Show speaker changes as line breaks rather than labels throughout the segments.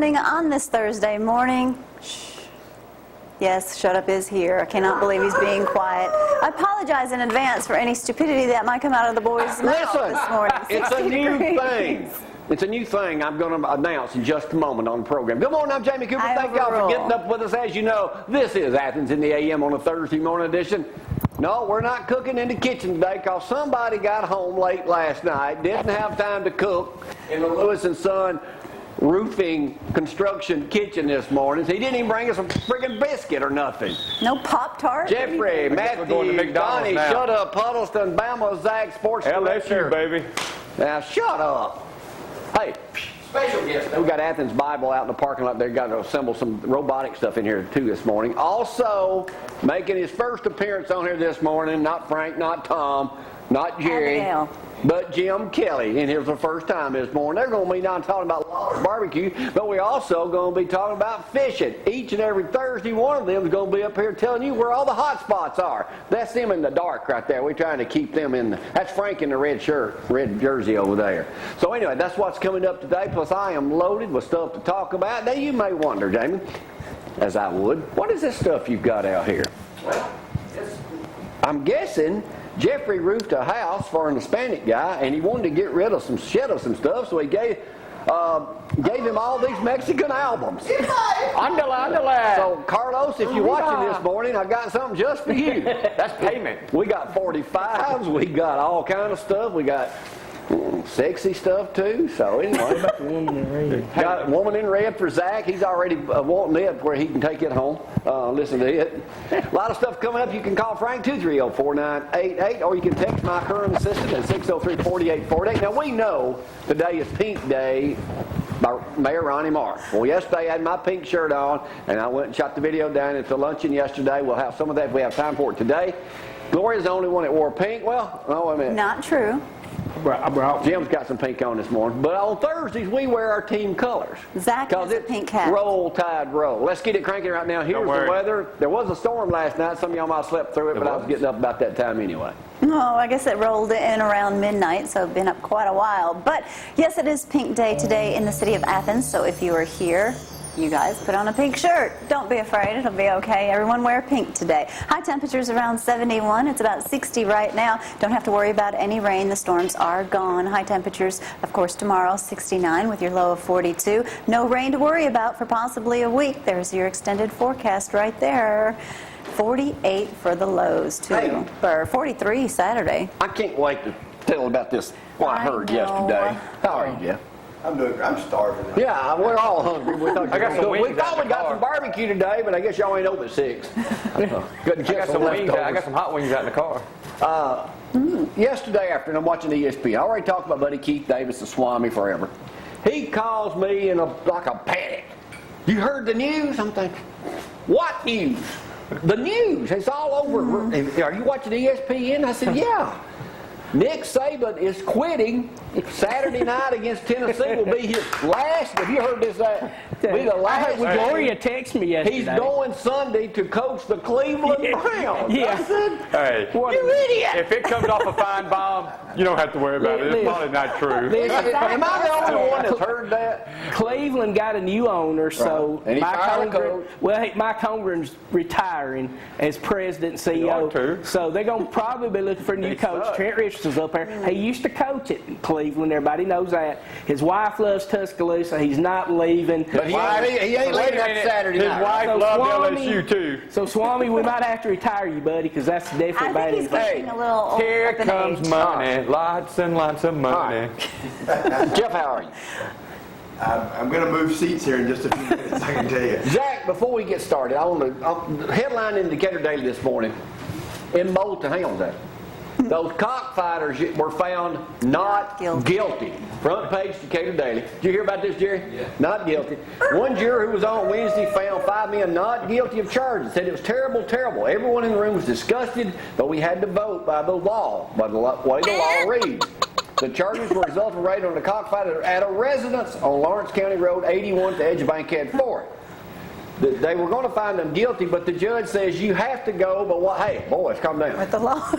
morning on this Thursday morning. Shh. Yes, Shut Up is here. I cannot believe he's being quiet. I apologize in advance for any stupidity that might come out of the boys' mouth this morning.
It's a new thing. It's a new thing I'm going to announce in just a moment on the program. Good morning, I'm Jamie Cooper. Thank y'all for getting up with us. As you know, this is Athens in the AM on a Thursday morning edition. No, we're not cooking in the kitchen today because somebody got home late last night, didn't have time to cook in the Lewis & Son roofing construction kitchen this morning. So he didn't even bring us a friggin' biscuit or nothing.
No Pop-Tart?
Jeffrey, Mathews, Donnie, Shut Up, Huddleston, Bama Zack, Sports Director.
LSU, baby.
Now, shut up. Hey, special guest. We got Athens Bible out in the parking lot there. Got to assemble some robotic stuff in here, too, this morning. Also, making his first appearance on here this morning, not Frank, not Tom, not Jerry, but Jim Kelly in here for the first time this morning. They're going to be not talking about Lawler's barbecue, but we're also going to be talking about fishing. Each and every Thursday, one of them is going to be up here telling you where all the hot spots are. That's them in the dark right there. We're trying to keep them in that's Frank in the red shirt, red jersey over there. So anyway, that's what's coming up today. Plus, I am loaded with stuff to talk about. Now, you may wonder, Jamie, as I would, what is this stuff you've got out here? Well, I'm guessing Jeffrey roofed a house for an Hispanic guy, and he wanted to get rid of some stuff, so he gave him all these Mexican albums.
Underline.
So, Carlos, if you're watching this morning, I got something just for you.
That's payment.
We got 45s. We got all kind of stuff. We got sexy stuff, too. So, anyway. Got Woman in Red for Zach. He's already wanting it where he can take it home. Listen to it. A lot of stuff coming up. You can call Frank 230-4988, or you can text my current assistant at 603-4848. Now, we know today is Pink Day by Mayor Ronnie Mark. Well, yesterday I had my pink shirt on, and I went and shot the video down at the luncheon yesterday. We'll have some of that if we have time for it today. Gloria's the only one that wore pink. Well, no, wait a minute.
Not true.
Jim's got some pink on this morning. But on Thursdays, we wear our team colors.
Zach has a pink hat.
Roll, Tide, roll. Let's get it cranking right now. Here's the weather. There was a storm last night. Some of y'all might have slept through it, but I was getting up about that time anyway.
Oh, I guess it rolled in around midnight, so been up quite a while. But yes, it is Pink Day today in the city of Athens, so if you are here, you guys put on a pink shirt. Don't be afraid. It'll be okay. Everyone wear pink today. High temperatures around 71. It's about 60 right now. Don't have to worry about any rain. The storms are gone. High temperatures, of course, tomorrow, 69 with your low of 42. No rain to worry about for possibly a week. There's your extended forecast right there. 48 for the lows, too.
Hey.
For 43 Saturday.
I can't wait to tell about this, what I heard yesterday. How are you, Jeff?
I'm doing great. I'm starving.
Yeah, we're all hungry. We thought we got some
car.
barbecue today, but I guess y'all ain't open at 6.
I got some hot wings out in the car.
Yesterday afternoon, I'm watching ESPN. I already talked about Buddy Keith Davis, the Swami, forever. He calls me in like a panic. You heard the news? I'm thinking, what news? The news. It's all over. Are you watching ESPN? I said, yeah. Nick Saban is quitting Saturday night against Tennessee. Will be his last. Have you heard this? Be the last.
Gloria texted me yesterday.
He's going Sunday to coach the Cleveland Browns.
Yeah.
I said,
Hey,
you idiot!
if it comes off a fine bomb, you don't have to worry about it. It's probably not true.
Am I the only one that's heard that?
Cleveland got a new owner, so
And he fired the coach.
Mike Holmgren's retiring as president and
He ought
CEO.
to.
So they're going to probably be looking for a new
He
coach.
sucks.
Trent Richardson's up there. He used to coach at Cleveland. Everybody knows that. His wife loves Tuscaloosa. He's not leaving.
But he ain't leaving that Saturday
His
night.
wife
So
loved
Swami-
LSU too.
So, Swami, we might have to retire you, buddy, because that's definitely
I
bad
think he's
advice.
getting a little old
Here
up in
comes
age.
money, lots and lots of money.
Jeff, how are you?
I'm going to move seats here in just a few minutes, I can tell you.
Zach, before we get started, I want to headline in Decatur Daily this morning. In Moulton, hang on, Zach. Those cockfighters were found not guilty. Front page Decatur Daily. Did you hear about this, Jerry?
Yeah.
Not guilty. One juror who was on Wednesday found 5 men not guilty of charges. Said it was terrible, terrible. Everyone in the room was disgusted, but we had to vote by the law, by the way the law reads. The charges were a result of a raid on a cockfighter at a residence on Lawrence County Road 81 to Edge of Bankhead Ford. They were going to find them guilty, but the judge says you have to go, but what? Hey, boys, calm down.
With the law.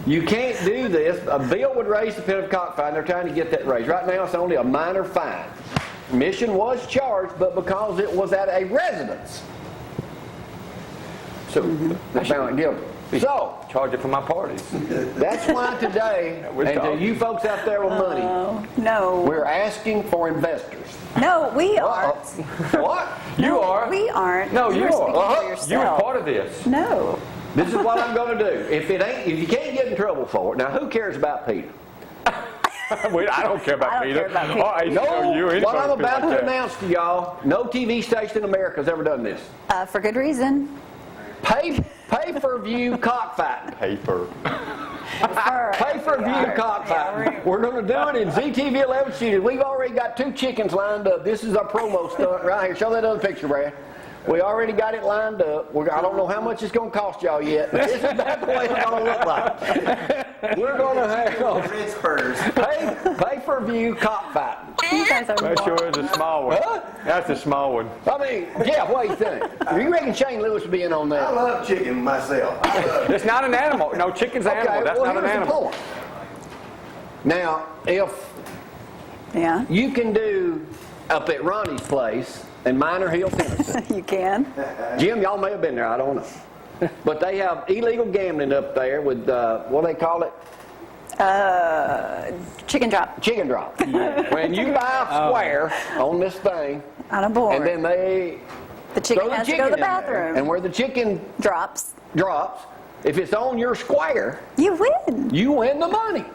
You can't do this. A bill would raise the penalty of cockfighting. They're trying to get that raised. Right now, it's only a minor fine. Mission was charged, but because it was at a residence,
So,
they found it guilty. So,
charge it for my parties.
that's why today,
We're
and to
talking.
you folks out there with money,
No.
we're asking for investors.
No, we aren't.
What?
You are.
We aren't.
No, you
You're speaking
are.
for
You
yourself.
are part of this.
No.
This is what I'm going to do. If you can't get in trouble for it, now who cares about Peter?
Wait, I don't care about
I don't
Peter.
care about Peter.
Oh, I
No,
know you.
what I'm
Anybody
about
feel like
to
that.
announce to y'all, no TV station in America has ever done this.
For good reason.
Pay-per-view cockfighting.
Paper.
Pay-per-view cockfighting. We're going to do it in ZTV 11 Studios. We've already got 2 chickens lined up. This is our promo stunt right here. Show that other picture, Brad. We already got it lined up. I don't know how much it's going to cost y'all yet, but this is about the way it's going to look like. We're going to have
Red spurs.
pay-per-view cockfighting.
You guys are
That sure is a small one.
Huh?
That's a small one.
I mean, Jeff, what do you think? You reckon Shane Lewis would be in on
I
that?
love chicken myself. I love
It's not an animal. No, chicken's an animal. That's
well,
not an
here's the
animal.
point. Now, if
Yeah,
you can do up at Ronnie's place in Minor Hill, Tennessee.
you can.
Jim, y'all may have been there, I don't know. But they have illegal gambling up there with, what do they call it?
Chicken drop
Chicken drop. When you buy a square on this thing,
on a board.
and then they
the chicken
throw the
has to
chicken
go to the
in there,
bathroom.
and where the chicken
Drops.
drops, if it's on your square,
You win.
you win the money.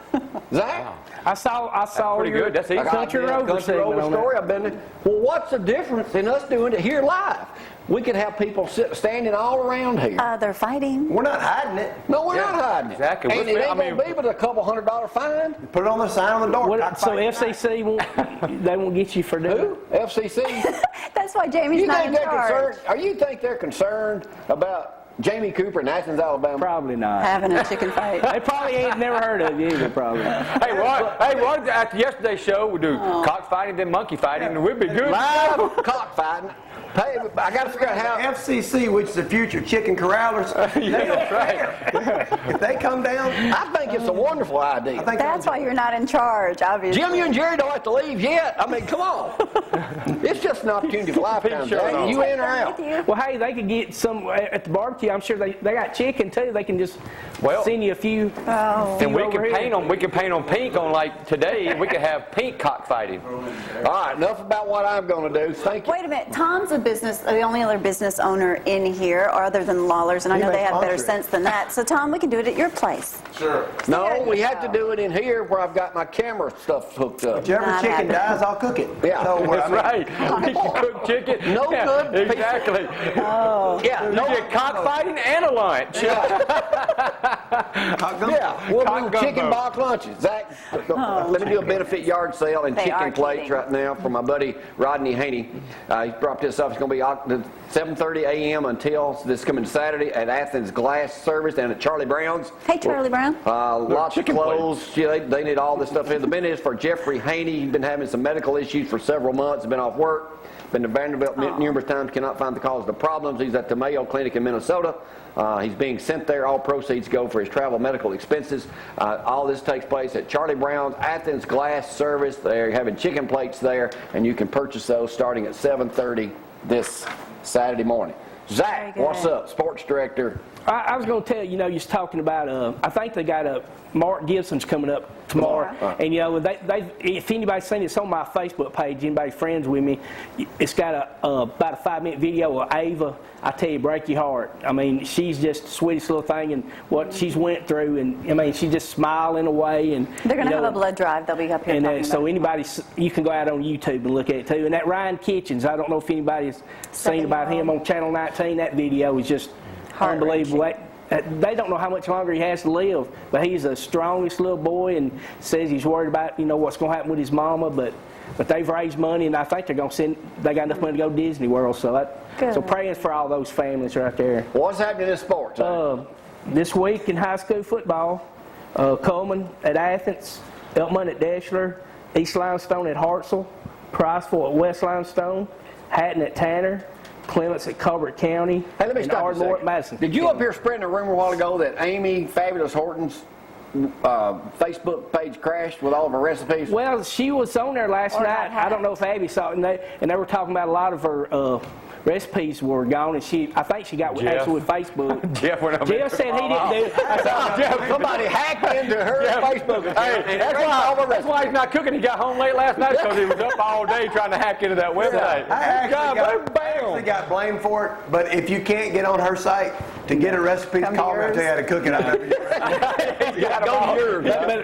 Zach?
I saw
Pretty
your
good. That's easy.
Country Rover
Country
segment
Rover
on that.
story. I've been there. Well, what's the difference in us doing it here live? We could have people standing all around here.
They're fighting.
We're not hiding it.
No, we're not hiding it.
exactly.
And it
I
ain't
mean-
going to be but a couple $100 fine.
Put it on the sign on the door.
What, so
Cockfighting.
FCC won't, they won't get you for doing
Who? FCC?
That's why Jamie's
You
not
think
in
they're
charge.
concerned? You think they're concerned about Jamie Cooper in Athens, Alabama?
Probably not.
Having a chicken fight.
They probably ain't never heard of you either, probably.
Hey, what? After yesterday's show, we do cockfighting, then monkey fighting, and we'd be good.
Live cockfighting. Hey, I got to figure out how.
FCC, which is the future chicken corrallers,
Yeah, that's right.
if they come down,
I think it's a wonderful idea.
I think
That's why you're not in charge, obviously.
Jim, you and Jerry don't have to leave yet. I mean, come on. It's just an opportunity for lifetime.
Pink shirt
Zach.
on.
You in or out?
With you.
Well, hey, they could get some at the barbecue. I'm sure they got chicken too. They can just
Well-
send you a few.
Oh.
And we
over
can
here.
paint them. We can paint them pink on like today. We could have pink cockfighting.
All right, enough about what I'm going to do. Thank you.
Wait a minute. Tom's a business, the only other business owner in here, other than Lawler's, and I
He
know
may
they have better
sponsor it.
sense than that. So, Tom, we can do it at your place.
sure.
No,
There
we
you
have to
go.
do it in here where I've got my camera stuff hooked up.
Whichever
Not
chicken
happening.
dies, I'll cook it.
Yeah.
So,
That's right. We can cook chicken.
No
Yeah,
good piece of-
Exactly.
Yeah,
You
no.
get cockfighting and a lunch.
Cock gumbo.
Yeah, we'll
Cock
do
gumbo.
chicken box lunches. Zach, let me do a benefit yard sale and
They
chicken
are
plates
kidding.
right now for my buddy Rodney Haney. He dropped this up. It's going to be 7:30 a.m. until this coming Saturday at Athens Glass Service down at Charlie Brown's.
Hey, Charlie Brown.
Lots of
chicken
clothes. Yeah, they need all this stuff here. The business for Jeffrey Haney. He's been having some medical issues for several months. Been off work. Been to Vanderbilt numerous times. Cannot find the cause of the problems. He's at the Mayo Clinic in Minnesota. He's being sent there. All proceeds go for his travel medical expenses. All this takes place at Charlie Brown's Athens Glass Service. They're having chicken plates there, and you can purchase those starting at 7:30 this Saturday morning. Zach,
Very
what's
good.
up? Sports director.
I was going to tell you, you're talking about, I think they got Mark Gibson's coming up tomorrow. And, if anybody's seen it, it's on my Facebook page, anybody friends with me, it's got about a 5-minute video of Ava. I tell you, break your heart. I mean, she's just the sweetest little thing, and what she's went through, and I mean, she's just smiling away. And
They're going to have a blood drive. They'll be up here
And
talking
so
about it.
anybody, you can go out on YouTube and look at it too. And that Ryan Kitchens, I don't know if anybody's seen about him on Channel 19. That video is just unbelievable. They don't know how much longer he has to live, but he's the strongest little boy, and says he's worried about what's going to happen with his mama. But they've raised money, and I think they're going to send. They got enough money to go to Disney World. So
Good.
praying for all those families right there.
What's happening in sports?
This week in high school football, Coleman at Athens, Elkman at Deschler, East Limestone at Hartselle, Priceville at West Limestone, Hatton at Tanner, Clements at Colbert County,
Hey, let me
and
stop you a
Ardmore at
second.
Madison.
Did you up here spreading a rumor a while ago that Amy Fabulous Hortons Facebook page crashed with all of her recipes?
Well, she was on there last
Or
night.
not
I don't know if Abby saw it, and they were talking about a lot of her recipes were gone, and I think she got actually with Facebook.
Jeff
Said he didn't do it.
Somebody hacked into her Facebook account.
Hey, that's why he's not cooking. He got home late last night because he was up all day trying to hack into that website.
I actually got blamed for it, but if you can't get on her site to get a recipe,
Come
call
to
me and tell you how to cook it.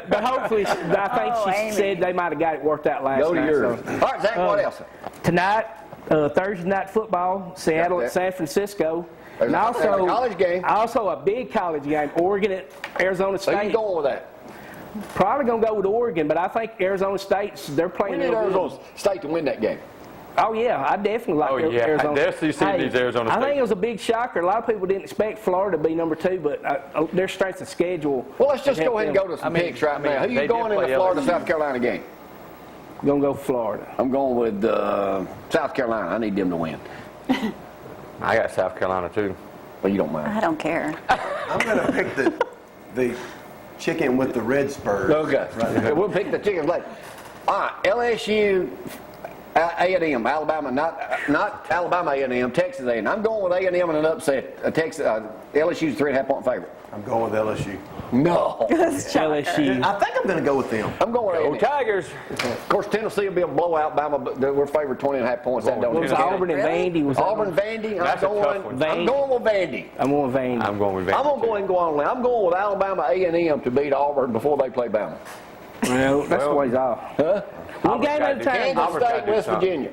But hopefully, I think she
Amy.
said they might have got it worked out last
Go to
night.
yours.
So.
All right, Zach, what else?
Tonight, Thursday night football, Seattle at San Francisco.
There's
And
a
also,
college game.
Also a big college game, Oregon at Arizona
So you
State.
going with that?
Probably going to go with Oregon, but I think Arizona State, they're
We
playing
need
real good.
Arizona State to win that game.
Oh, yeah, I definitely like Arizona.
Definitely see these Arizona
I
State.
think it was a big shocker. A lot of people didn't expect Florida to be number 2, but their strength of schedule.
Well, let's just
has
go ahead and
helped
go to
them.
some picks right now. Who
they
you
did
going in the
play
Florida-South Carolina game?
Going to go Florida.
I'm going with South Carolina. I need them to win.
I got South Carolina too.
But you don't mind.
I don't care.
I'm going to pick the chicken with the red spurs.
Okay. We'll pick the chicken leg. All right, LSU, A&M, Alabama, not Alabama A&M, Texas A&M. I'm going with A&M in an upset. LSU's 3.5-point favorite.
I'm going with LSU.
No.
LSU.
I think I'm going to go with them.
I'm going with
Go
A&M.
Tigers.
Of course, Tennessee will be a blowout, Bama, but we're favored 20.5 points. That don't
It was
count.
Auburn and Vandy. Was
Auburn, Vandy.
That's a tough one.
I'm going with Vandy.
I'm going with Vandy.
I'm going with Vandy.
I'm going to go ahead and go on. I'm going with Alabama A&M to beat Auburn before they play Bama.
Well, that's the ways off.
Huh?
One game at a time.
Kansas
Auburn tried
State,
to do
West
something.
Virginia.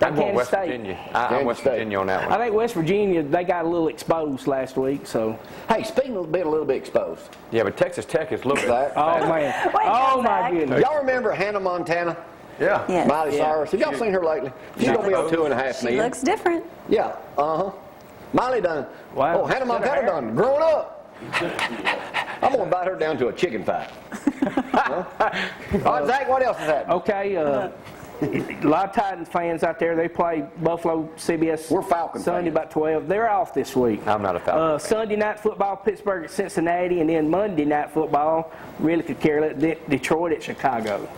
I'm going
Kansas
West
State.
Virginia. I'm
Kansas
West
State.
Virginia on that
I
one.
think West Virginia, they got a little exposed last week, so.
Hey, speaking of being a little bit exposed.
Yeah, but Texas Tech is a little bit.
Zach,
Oh, man.
Wait,
Oh, my
Zach.
goodness.
y'all remember Hannah Montana?
Yeah.
Yes.
Miley Cyrus. Have y'all seen her lately? She's going to be on 2.5
She
million.
looks different.
Yeah, Miley done.
Wow.
Oh, Hannah Montana done. Grown up. I'm going to invite her down to a chicken fight. Huh? All right, Zach, what else is happening?
Okay, a lot of Titans fans out there, they play Buffalo CBS
We're Falcon
Sunday
fans.
about 12. They're off this week.
I'm not a Falcon fan.
Sunday night football, Pittsburgh at Cincinnati, and then Monday night football, really could care less, Detroit at Chicago.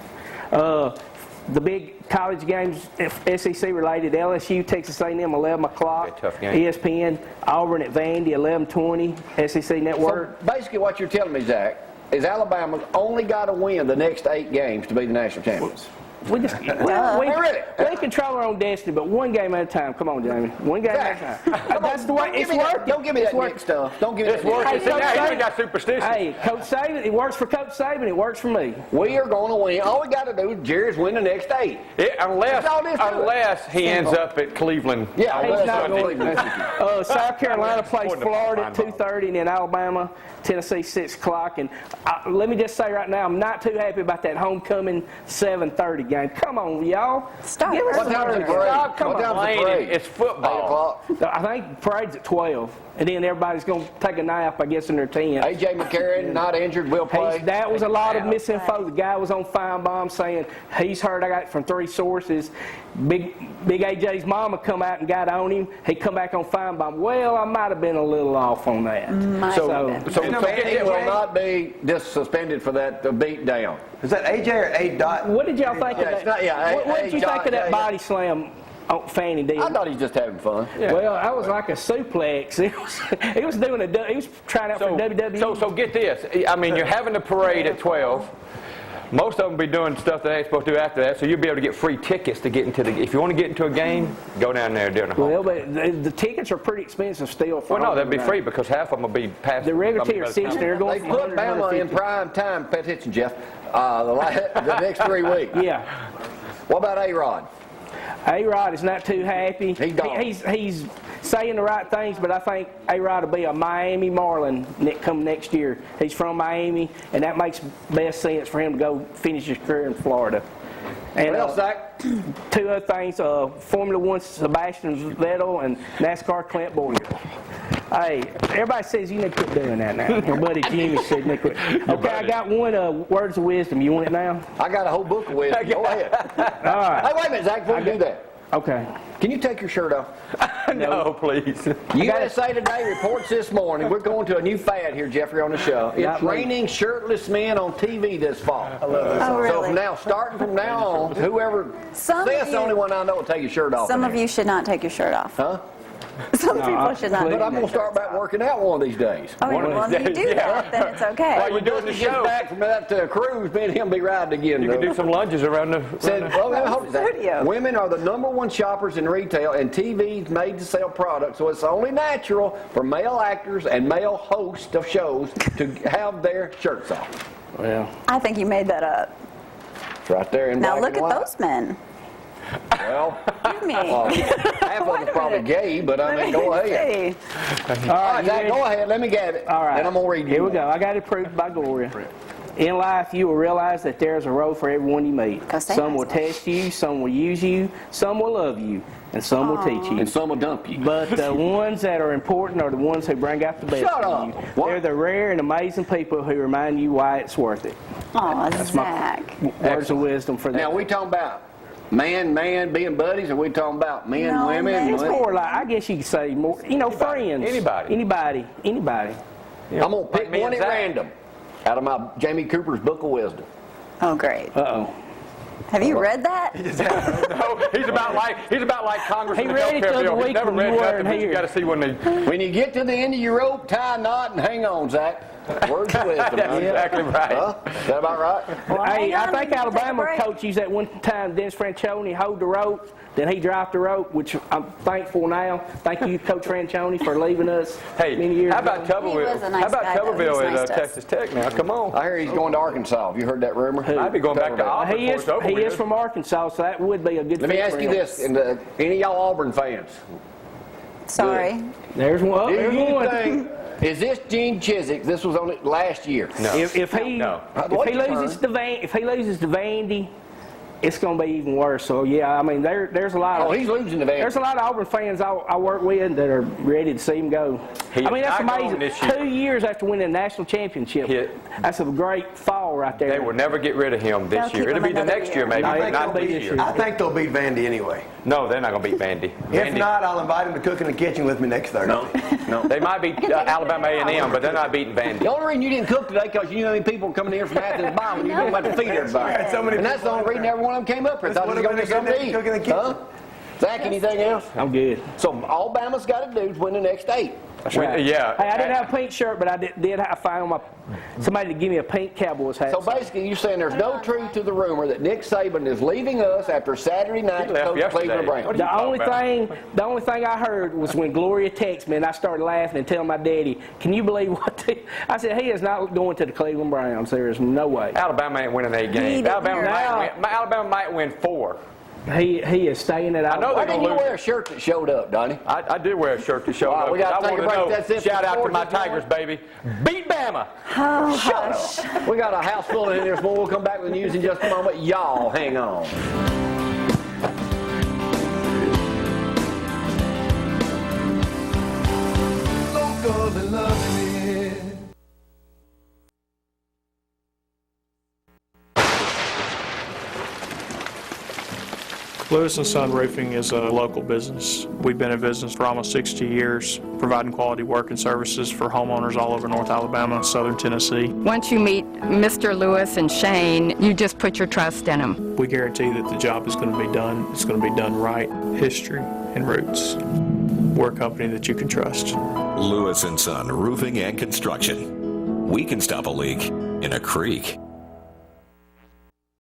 The big college games, SEC related, LSU, Texas A&M, 11 o'clock.
Be a tough game.
ESPN, Auburn at Vandy, 11:20, SEC Network.
So basically what you're telling me, Zach, is Alabama's only got to win the next 8 games to be the national champions.
We just we control our own destiny, but one game at a time. Come on, Jamie. One game at a time. That's the way it's working.
Don't give me
It's
that
working.
Nick stuff. Don't give me
It's
that Nick
working.
Hey,
See,
Coach
now
Saban-
you got superstitious.
Hey, Coach Saban, it works for Coach Saban. It works for me.
We are going to win. All we got to do, Jerry, is win the next 8.
Unless he ends up at Cleveland.
Yeah,
He's
unless
not
Sunday.
going. South Carolina plays
Important to
Florida at
find
2:30, and then Alabama, Tennessee 6 o'clock. And let me just say right now, I'm not too happy about that homecoming 7:30 game. Come on, y'all.
Start
Give us
What
some
time's the
urgency.
parade?
Y'all, come
What
on.
time's the parade?
It's
8
football.
o'clock.
I think the parade's at 12, and then everybody's going to take a nap, I guess, in their tent.
A.J. McCarron, not injured, will play.
That was a lot of misinfo. The guy was on Feinbaum saying he's heard. I got it from 3 sources. Big AJ's mama come out and got on him. He come back on Feinbaum. Well, I might have been a little off on that.
So
And
he will
AJ?
not be just suspended for that beat down.
Is that AJ or A. Dot?
What did y'all think
Yeah,
of
it's
that?
not- yeah,
what did you think of that
yeah.
body slam Fanny did?
I thought he was just having fun.
Well, I was like a suplex. He was doing he was trying out for WWE.
So get this. I mean, you're having the parade at 12. Most of them be doing stuff they ain't supposed to do after that, so you'll be able to get free tickets to get into the. If you want to get into a game, go down there during the home.
Well, but the tickets are pretty expensive still. For
Well, no, they'll be
home
free because half of them will be past.
The regular
I mean,
tier
by the
60,
time-
they're
They
going for
put Bama in
150.
prime time. Pay attention, Jeff. The next 3 weeks.
Yeah.
What about A-Rod?
A-Rod is not too happy.
He don't.
He's saying the right things, but I think A-Rod will be a Miami Marlin come next year. He's from Miami, and that makes best sense for him to go finish his career in Florida. And
What else, Zach?
2 other things, Formula One Sebastian Vettel and NASCAR Clint Boyer. Hey, everybody says you need to quit doing that now. My buddy Jimmy said you need to quit. Okay, I got one words of wisdom. You want it now?
I got a whole book of wisdom. Go ahead.
All right.
Hey, wait a minute, Zach, before you do that.
Okay.
Can you take your shirt off?
No, please.
USA Today reports this morning, we're going to a new fad here, Jeffrey, on the show. It's raining shirtless men on TV this fall. I love this.
Oh, really?
So starting from now on, whoever,
Some
that's
of
the only
you-
one I know will take your shirt off.
Some of you should not take your shirt off.
Huh?
Some people should not.
But I'm going to start back working out one of these days.
Oh, well, if you do that, then it's okay.
While you're doing the
He gets
show,
back from that cruise, me and him be riding again.
you can do some lunges around the...
Said, well, hold it.
Studio.
Women are the #1 shoppers in retail, and TV's made to sell products, so it's only natural for male actors and male hosts of shows to have their shirts off.
Well,
I think you made that up.
It's right there in
Now
black
look
and
at
white.
those men.
Well,
Give me.
half of them's probably gay, but I mean, go ahead.
See.
All right, Zach, go ahead. Let me get it.
all right.
And I'm going to read you.
Here we go. I got it proved by Gloria. In life, you will realize that there is a role for everyone you meet.
Go say
Some
that.
will test you, some will use you, some will love you, and some will teach you.
And some will dump you.
But the ones that are important are the ones who bring out the best
Shut
in
up.
you.
What?
They're the rare and amazing people who remind you why it's worth it.
Aw, Zach.
Words of wisdom for that.
Now, we talking about man being buddies, or we talking about men,
No,
women?
man.
It's more like, I guess you could say more, friends.
Anybody.
Anybody.
I'm going to pick
me
one
and
at
Zach.
random out of my Jamie Cooper's Book of Wisdom.
Oh, great.
Uh-oh.
Have you read that?
No, he's about like Congressman.
He read it the other
He's
week
never
when
read
you
nothing,
weren't
but you
here.
got to see when they...
When you get to the end of your rope, tie a knot and hang on, Zach. Words of wisdom.
That's
huh?
exactly right.
Huh? Is that about right?
Well,
Hey,
hang on,
I think
we can take a
Alabama
break.
coach used that one time, Dennis Franchione, hold the rope, then he dropped the rope, which I'm thankful now. Thank you, Coach Franchione, for leaving us
Hey,
many years
how about
ago.
He was
Tuberville?
a nice
How about
guy, though. He was
Tuberville
nice
at
to us.
Texas Tech now? Come on.
I hear he's going to Arkansas. Have you heard that rumor?
I'd be going back to Auburn
He
before
is,
it's over
he
with.
is from Arkansas, so that would be a good
Let me
fit
ask
for
you
him.
this, and any of y'all Auburn fans,
Sorry.
There's one.
do
There's
you
one.
think, is this Gene Chizik, this was only last year?
No.
If he
No.
loses to Vandy, it's going to be even worse. So yeah, I mean there's a lot
Oh,
of
he's losing to Van.
there's a lot of Auburn fans I work with that are ready to see him go.
He
I mean
is
that's
not going
amazing.
this year.
2 years after winning a national championship, that's a great fall right there.
They will never get rid of him
They'll
this year.
keep
It'll
him
be the
another
next
year.
year maybe,
I
but
think
not
they'll be
this
this
year.
year.
I think they'll beat Vandy anyway.
No, they're not going to beat Vandy.
If not, I'll invite him to cook in the kitchen with me next Thursday.
No.
They might beat Alabama A&M, but they're not beating Vandy.
The only reason you didn't cook today because you know how many people coming here from Athens Bible, you didn't have to feed everybody.
had so many
And that's the only reason every one of them came up here. Thought you was going to get something to eat.
Cooking in the kitchen.
Huh? Zach, anything else?
I'm good.
So all Bama's got to do is win the next 8.
That's right.
Yeah.
Hey, I didn't have a pink shirt, but I did I found somebody to give me a pink Cowboys hat.
So basically, you're saying there's no truth to the rumor that Nick Saban is leaving us after Saturday night
He
to
left
coach
yesterday.
Cleveland Browns.
What do you-
The only thing I heard was when Gloria texted me, and I started laughing and telling my daddy, "Can you believe what?" I said, "He is not going to the Cleveland Browns. There is no way.
Alabama ain't winning 8 games.
didn't
Alabama might win 4.
He is staying at
know
Why
they're
didn't
gonna
you
lose.
wear a shirt that showed up, Donnie?
I did wear a shirt to show
Wow,
up.
we gotta
I
take a
wanna
break.
know.
That's it for
Shout out to
sports
my
this morning.
Tigers, baby. Beat Bama.
Oh,
Shut
hush.
up. We got a house full in here this morning. We'll come back with the news in just a moment. Y'all hang on.
Local and loving it.
Lewis & Son Roofing is a local business. We've been in business for almost 60 years, providing quality work and services for homeowners all over North Alabama and Southern Tennessee.
Once you meet Mr. Lewis and Shane, you just put your trust in them.
We guarantee that the job is going to be done. It's going to be done right. History and roots. We're a company that you can trust.
Lewis & Son Roofing and Construction. We can stop a leak in a creek.